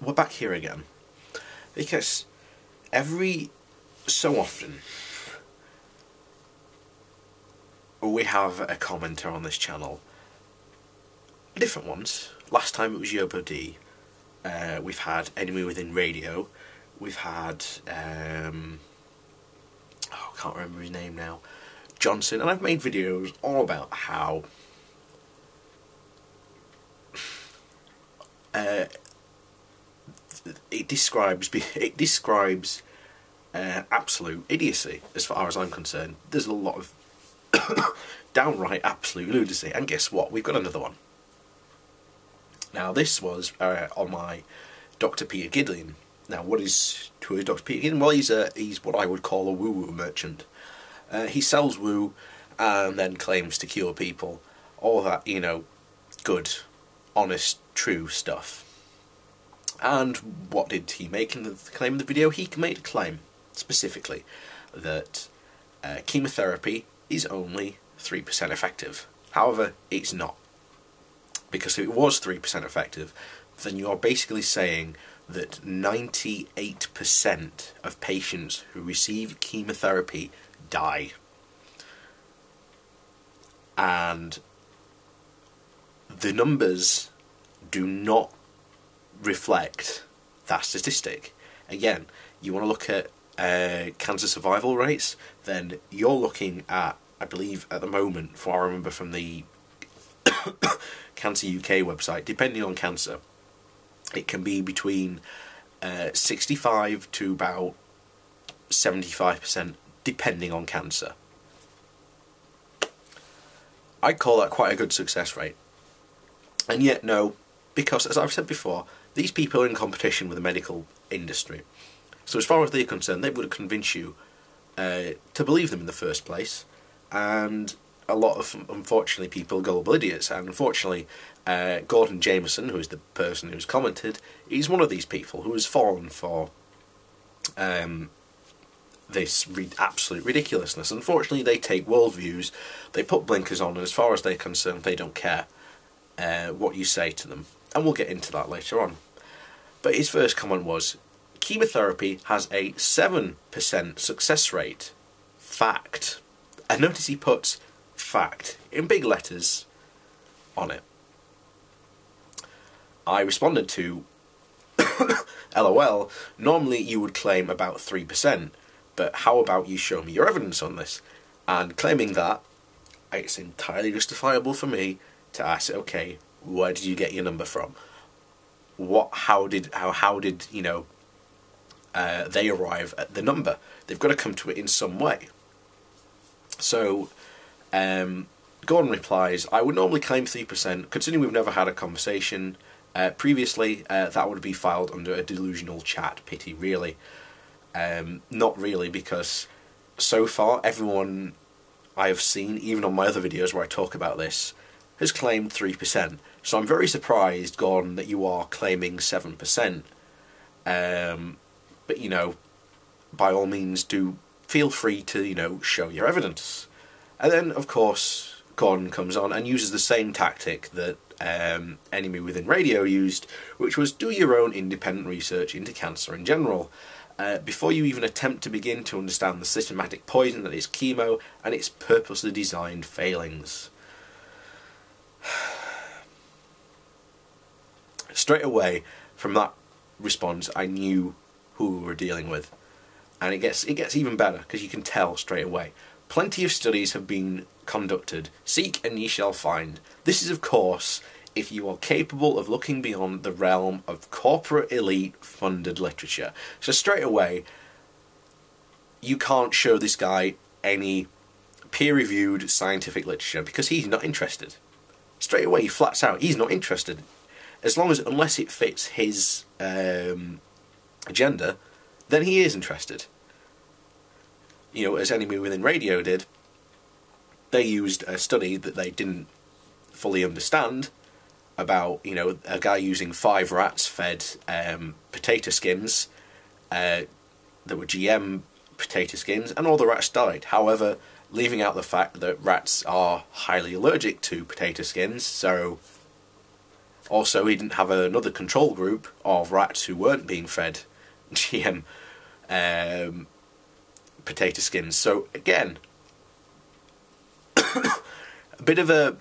we're back here again, because every so often we have a commenter on this channel, different ones. Last time it was Yobo D. We've had Enemy Within Radio. We've had I can't remember his name now, Johnson, and I've made videos all about how it describes absolute idiocy as far as I'm concerned. There's a lot of downright absolute lunacy, and guess what? We've got another one. Now this was on my Dr. Peter Gideon. Now who is Dr. Peter Gideon? Well, he's what I would call a woo-woo merchant. He sells woo and then claims to cure people. All that, you know, good, honest, true stuff. And what did he make in the claim of the video? He made a claim, specifically, that chemotherapy is only 3% effective. However, it's not. Because if it was 3% effective, then you are basically saying that 98% of patients who receive chemotherapy die. And the numbers do not reflect that statistic. Again, you want to look at cancer survival rates, then you're looking at, I believe at the moment, from what I remember from the Cancer UK website, depending on cancer, it can be between 65 to about 75%, depending on cancer. I'd call that quite a good success rate. And yet no, because as I've said before, these people are in competition with the medical industry. So as far as they're concerned, they would convince you to believe them in the first place. And a lot of, unfortunately, people are gullible idiots. And unfortunately, Gordon Jamieson, who is the person who's commented, he's one of these people who has fallen for this absolute ridiculousness. Unfortunately, they take worldviews, they put blinkers on, and as far as they're concerned, they don't care what you say to them. And we'll get into that later on. But his first comment was, chemotherapy has a 7% success rate. Fact. And notice he puts fact in big letters on it. I responded to, LOL, normally you would claim about 3%, but how about you show me your evidence on this? And claiming that, it's entirely justifiable for me to ask, okay, where did you get your number from? How did you know, they arrive at the number? They've got to come to it in some way. So, Gordon replies, I would normally claim 3%, considering we've never had a conversation previously. That would be filed under a delusional chat. Pity, really. Not really, because so far everyone I have seen, even on my other videos where I talk about this, has claimed 3%. So I'm very surprised, Gordon, that you are claiming 7%. But, you know, by all means, do feel free to, you know, show your evidence. And then, of course, Gordon comes on and uses the same tactic that Enemy Within Radio used, which was do your own independent research into cancer in general, before you even attempt to begin to understand the systematic poison that is chemo and its purposely designed failings. Straight away, from that response, I knew who we were dealing with. And it gets even better, because you can tell straight away. Plenty of studies have been conducted. Seek and ye shall find. This is, of course, if you are capable of looking beyond the realm of corporate elite funded literature. So straight away, you can't show this guy any peer-reviewed scientific literature because he's not interested. Straight away, he flats out, he's not interested. Unless it fits his agenda, then he is interested. You know, as Enemy Within Radio did, they used a study that they didn't fully understand about, you know, a guy using 5 rats fed potato skins that were GM potato skins, and all the rats died. However, leaving out the fact that rats are highly allergic to potato skins, so Also, he didn't have another control group of rats who weren't being fed GM potato skins. So again, a bit of a...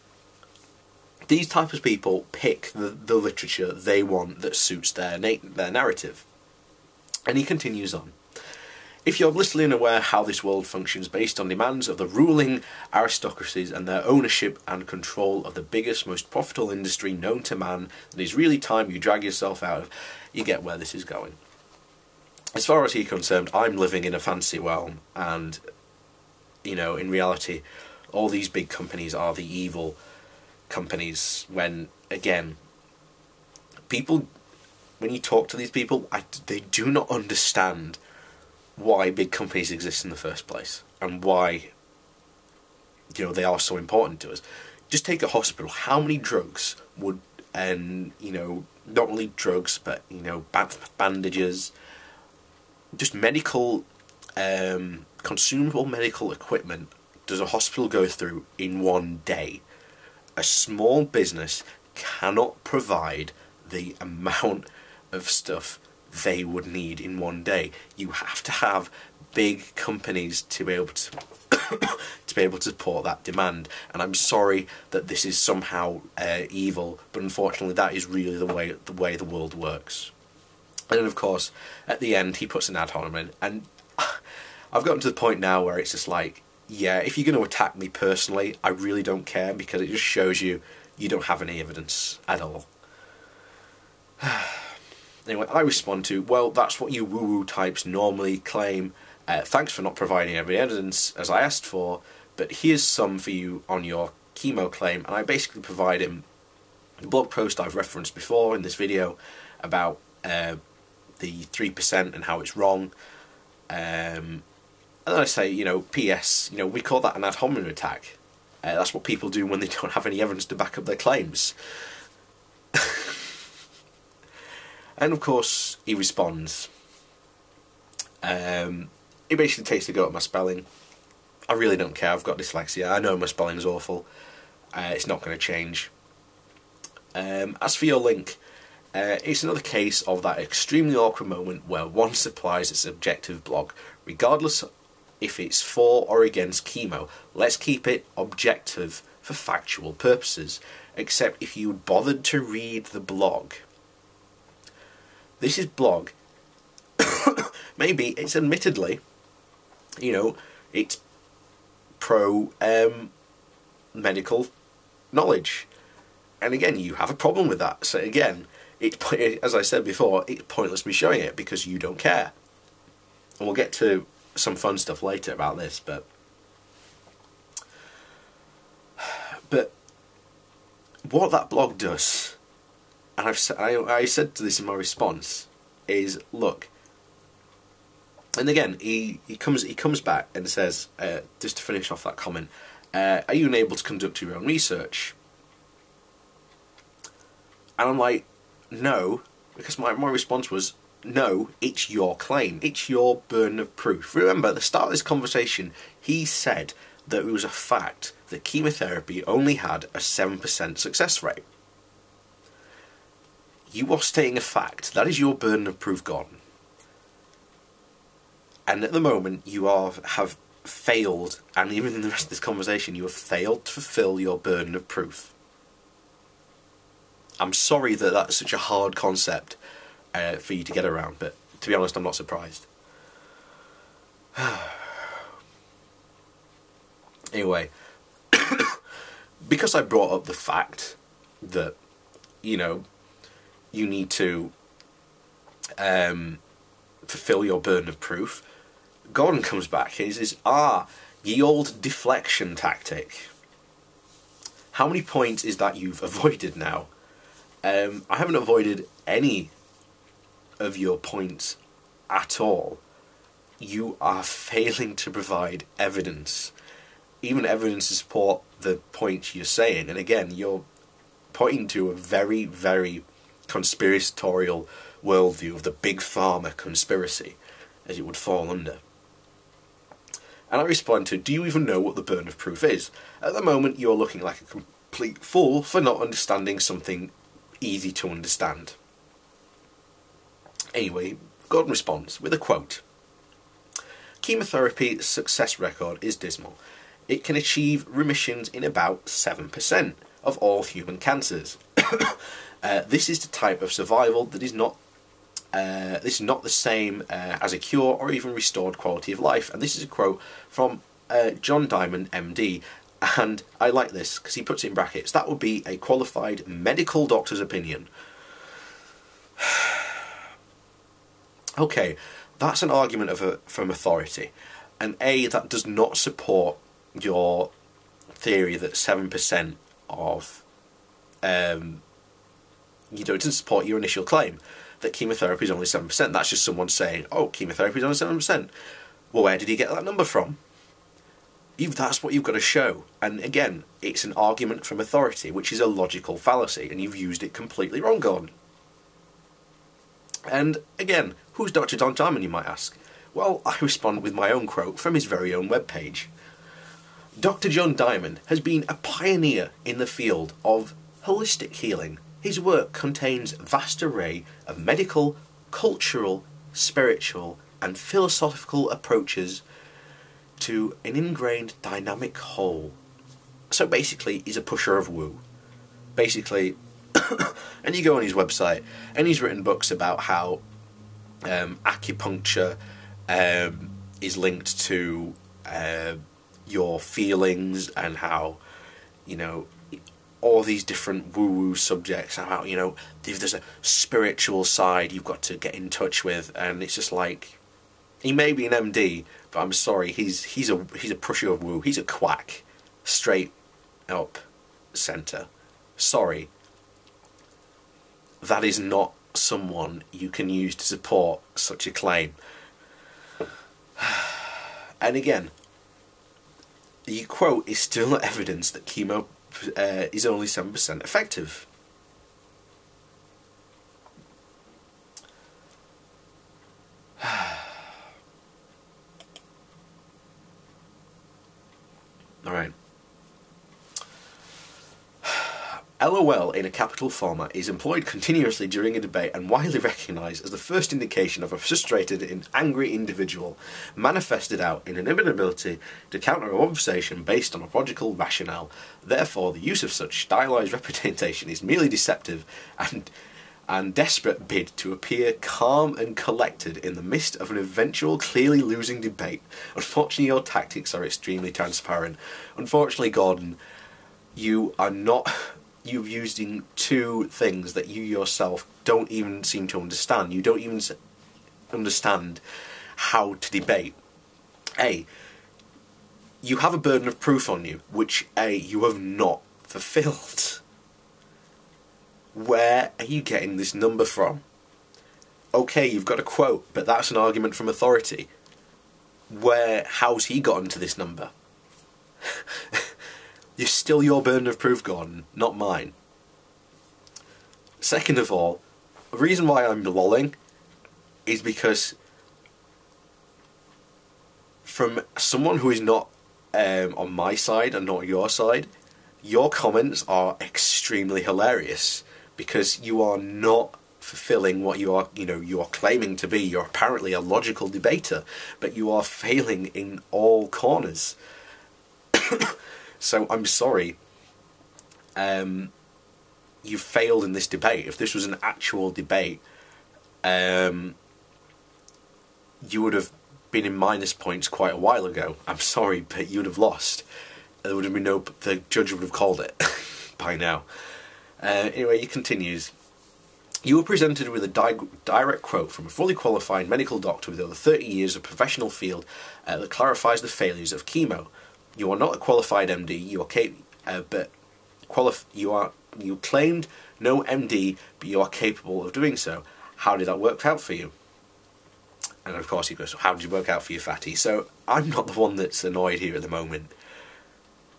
These types of people pick the literature they want that suits their narrative. And he continues on. If you're blissfully unaware how this world functions based on demands of the ruling aristocracies and their ownership and control of the biggest, most profitable industry known to man, then it's really time you drag yourself out of. You get where this is going. As far as he's concerned, I'm living in a fantasy realm, and, you know, in reality, all these big companies are the evil companies, when, again, people, when you talk to these people, they do not understand why big companies exist in the first place, and why, you know, they are so important to us. Just take a hospital. How many drugs would, and, you know, not only drugs, but, you know, bandages, just medical, consumable medical equipment does a hospital go through in one day? A small business cannot provide the amount of stuff they would need in one day. You have to have big companies to be able to to be able to support that demand. And I'm sorry that this is somehow evil, but unfortunately that is really the way the world works. And then of course at the end he puts an ad hominem, and I've gotten to the point now where it's just like, yeah, if you're going to attack me personally, I really don't care, because it just shows you don't have any evidence at all. Anyway, I respond to, well, that's what you woo-woo types normally claim. Thanks for not providing every evidence as I asked for, but here's some for you on your chemo claim. And I basically provide him the blog post I've referenced before in this video about the 3% and how it's wrong. And then I say, you know, P.S., you know, we call that an ad hominem attack. That's what people do when they don't have any evidence to back up their claims. And of course, he responds. He basically takes a go at my spelling. I really don't care, I've got dyslexia. I know my spelling's awful. It's not going to change. As for your link, it's another case of that extremely awkward moment where one supplies a subjective blog, regardless if it's for or against chemo. Let's keep it objective for factual purposes. Except if you bothered to read the blog. This is blog. Maybe it's admittedly, you know, it's pro medical knowledge, and again, you have a problem with that. So again, as I said before, it's pointless me showing it because you don't care. And we'll get to some fun stuff later about this, but what that blog does, and I said to this in my response, is look. And again, he comes back and says, just to finish off that comment, are you unable to conduct your own research? And I'm like, no, because my response was, no, it's your claim, it's your burden of proof. Remember, at the start of this conversation, he said that it was a fact that chemotherapy only had a 7% success rate. You are stating a fact. That is your burden of proof, Gordon. And at the moment, you have failed, and even in the rest of this conversation, you have failed to fulfill your burden of proof. I'm sorry that that's such a hard concept for you to get around, but to be honest, I'm not surprised. Anyway, because I brought up the fact that, you know, you need to fulfill your burden of proof, Gordon comes back and he says, ye old deflection tactic. How many points is that you've avoided now? I haven't avoided any of your points at all. You are failing to provide evidence. Even evidence to support the points you're saying. And again, you're pointing to a very, very conspiratorial worldview of the big pharma conspiracy, as it would fall under. And I respond to, do you even know what the burden of proof is? At the moment, you're looking like a complete fool for not understanding something easy to understand. Anyway, Gordon responds with a quote. Chemotherapy's success record is dismal. It can achieve remissions in about 7% of all human cancers. This is the type of survival that is not this is not the same as a cure or even restored quality of life. And this is a quote from John Diamond, MD. And I like this because he puts it in brackets. That would be a qualified medical doctor's opinion. Okay, that's an argument from authority. And that does not support your theory that 7% of... it doesn't support your initial claim that chemotherapy is only 7%. That's just someone saying, oh, chemotherapy is only 7%. Well, where did he get that number from? That's what you've got to show. And again, it's an argument from authority, which is a logical fallacy, and you've used it completely wrong, Gordon. And again, who's Dr. John Diamond, you might ask? Well, I respond with my own quote from his very own webpage. Dr. John Diamond has been a pioneer in the field of holistic healing. His work contains a vast array of medical, cultural, spiritual, and philosophical approaches to an ingrained dynamic whole. So basically, he's a pusher of woo. Basically, and you go on his website, and he's written books about how acupuncture is linked to your feelings, and how, all these different woo-woo subjects about, there's a spiritual side you've got to get in touch with, and it's just like, he may be an MD, but I'm sorry, he's a pusher of woo. He's a quack, straight up centre. Sorry, that is not someone you can use to support such a claim. And again, the quote is still not evidence that chemo is only 7% effective. Alright. LOL in a capital format is employed continuously during a debate and widely recognised as the first indication of a frustrated and angry individual, manifested out in an inability to counter a conversation based on a logical rationale. Therefore, the use of such stylized representation is merely deceptive and desperate bid to appear calm and collected in the midst of an eventual clearly losing debate. Unfortunately, your tactics are extremely transparent. Unfortunately, Gordon, you've used in two things that you yourself don't even seem to understand. You don't even understand how to debate. A, you have a burden of proof on you, which you have not fulfilled. Where are you getting this number from? Okay, you've got a quote, but that's an argument from authority. How's he gotten to this number? You're still your burden of proof, Gordon, not mine. Second of all, the reason why I'm lolling is because from someone who is not on my side and not your side, your comments are extremely hilarious because you are not fulfilling what you are claiming to be. You're apparently a logical debater, but you are failing in all corners. So I'm sorry, you failed in this debate. If this was an actual debate, you would have been in minus points quite a while ago. I'm sorry, but you would have lost. There would have been the judge would have called it by now. Anyway, he continues. You were presented with a direct quote from a fully qualified medical doctor with over 30 years of professional field that clarifies the failures of chemo. You are not a qualified MD. You claimed no MD, but you are capable of doing so. How did that work out for you? And of course he goes, how did it work out for you, fatty? So I'm not the one that's annoyed here at the moment.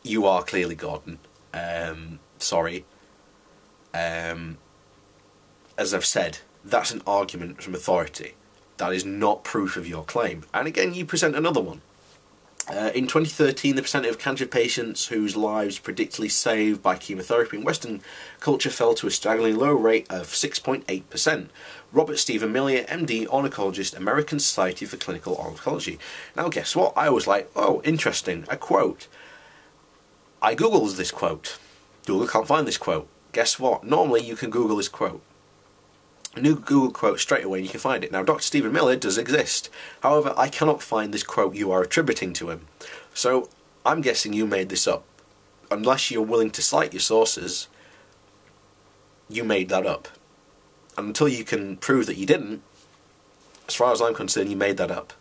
You are clearly Gordon. Sorry. As I've said, that's an argument from authority. That is not proof of your claim. And again, you present another one. In 2013, the percentage of cancer patients whose lives predictably saved by chemotherapy in Western culture fell to a staggeringly low rate of 6.8%. Robert Stephen Miller, MD, oncologist, American Society for Clinical Oncology. Now guess what? I was like, oh, interesting, a quote. I googled this quote. Google can't find this quote. Guess what? Normally you can Google this quote. A new Google quote straight away and you can find it. Now Dr. Stephen Miller does exist. However, I cannot find this quote you are attributing to him. So I'm guessing you made this up. Unless you're willing to cite your sources, you made that up. And until you can prove that you didn't, as far as I'm concerned, you made that up.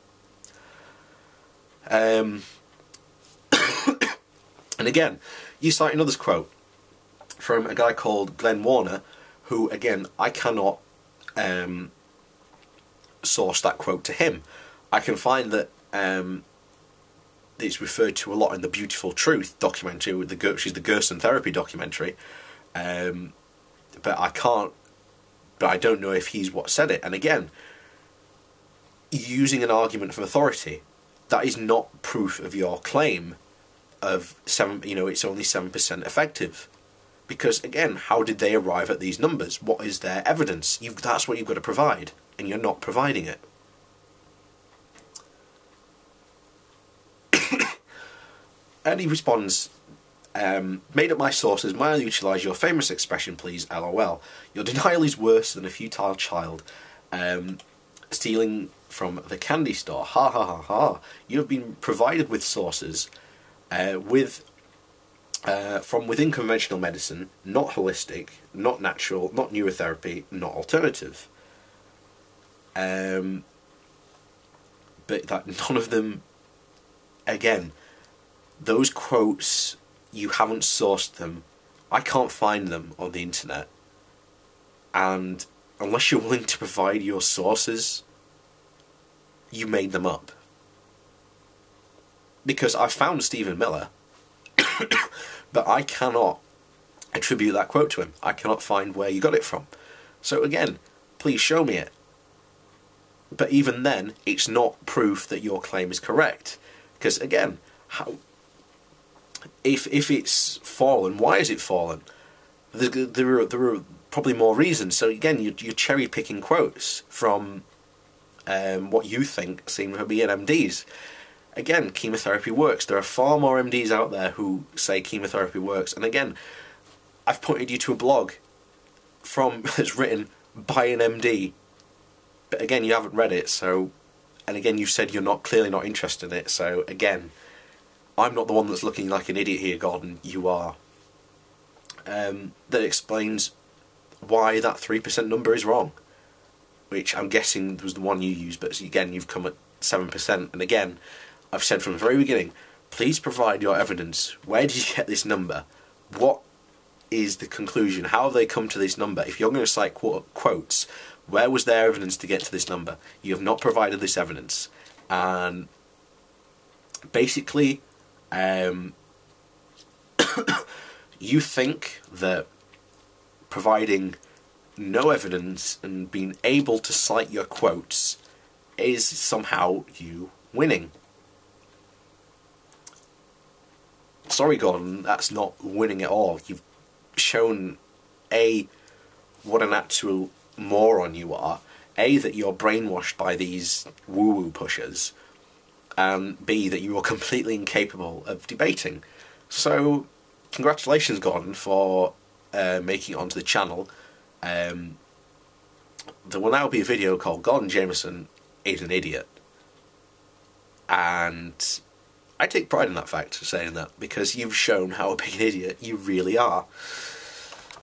And again, you cite another quote from a guy called Glenn Warner, who, again, I cannot source that quote to him. I can find that it's referred to a lot in the Beautiful Truth documentary, with which is the Gerson therapy documentary, but I can't. But I don't know if he's what said it. And again, using an argument from authority, that is not proof of your claim of it's only 7% effective. Because again, how did they arrive at these numbers? What is their evidence? That's what you've got to provide, and you're not providing it. And he responds, made up my sources, might I utilise your famous expression please, LOL. Your denial is worse than a futile child stealing from the candy store. Ha ha ha ha. You have been provided with sources from within conventional medicine, not holistic, not natural, not neurotherapy, not alternative. But that none of them, again, those quotes, you haven't sourced them. I can't find them on the internet. And unless you're willing to provide your sources, you made them up. Because I found Stephen Miller, but I cannot attribute that quote to him. I cannot find where you got it from. So again, please show me it. But even then, it's not proof that your claim is correct. Because again, if it's fallen, why is it fallen? There are probably more reasons. So again, you're cherry picking quotes from what you think seem to be MDs. Again, chemotherapy works. There are far more MDs out there who say chemotherapy works. And again, I've pointed you to a blog that's written by an MD. But again, you haven't read it. So, and again, you said you're clearly not interested in it. So again, I'm not the one that's looking like an idiot here, Gordon. You are. That explains why that 3% number is wrong. Which I'm guessing was the one you used. But again, you've come at 7%. And again, I've said from the very beginning, please provide your evidence. Where did you get this number? What is the conclusion? How have they come to this number? If you're going to cite quotes, where was their evidence to get to this number? You have not provided this evidence. And basically, you think that providing no evidence and being able to cite your quotes is somehow you winning. Sorry, Gordon, that's not winning at all. You've shown, A, what an actual moron you are, A, that you're brainwashed by these woo-woo pushers, and B, that you are completely incapable of debating. So, congratulations, Gordon, for making it onto the channel. There will now be a video called Gordon Jamieson is an Idiot. And I take pride in that fact, saying that, because you've shown how big an idiot you really are.